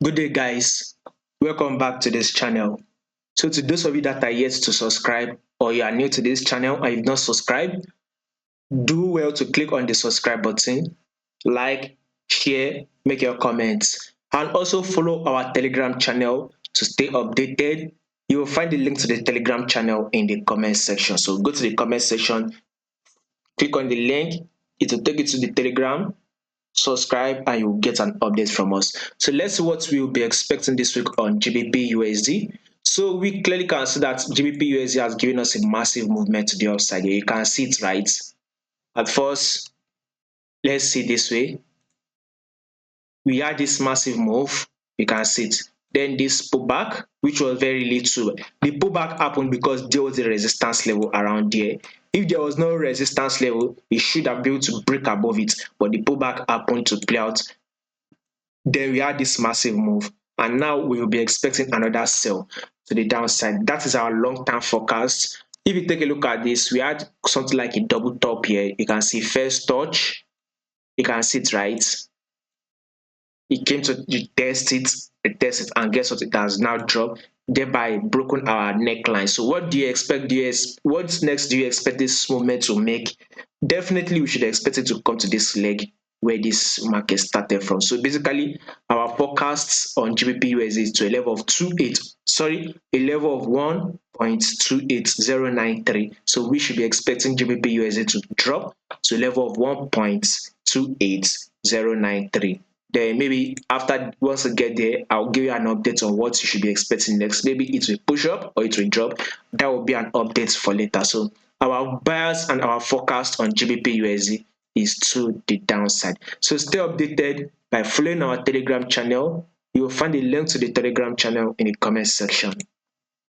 Good day, guys. Welcome back to this channel. So, to those of you that are yet to subscribe or you are new to this channel and you've not subscribed, do well to click on the subscribe button, like, share, make your comments, and also follow our Telegram channel to stay updated. You will find the link to the Telegram channel in the comment section. So, go to the comment section, click on the link, it will take you to the Telegram, subscribe, and you'll get an update from us. So let's see what we'll be expecting this week on GBPUSD. So we clearly can see that GBPUSD has given us a massive movement to the upside here. You can see it right. At first, let's see this way. We had this massive move. You can see it. Then this pullback, which was very little. The pullback happened because there was a resistance level around there. If there was no resistance level, it should have been able to break above it, but the pullback happened to play out. Then we had this massive move, and now we will be expecting another sell to the downside. That is our long-term forecast. If you take a look at this, we had something like a double top here. You can see first touch, you can see it right. It came to retest it, and guess what? It has now dropped, thereby broken our neckline. So what do you expect? What next do you expect this movement to make? Definitely, we should expect it to come to this leg where this market started from. So basically, our forecasts on GBPUSD is to a level of a level of 1.28093. So we should be expecting GBPUSD to drop to a level of 1.28093. Then maybe after once I get there, I'll give you an update on what you should be expecting next. Maybe it will push up or it will drop. That will be an update for later. So our bias and our forecast on GBPUSD is to the downside. So stay updated by following our Telegram channel. You will find a link to the Telegram channel in the comment section.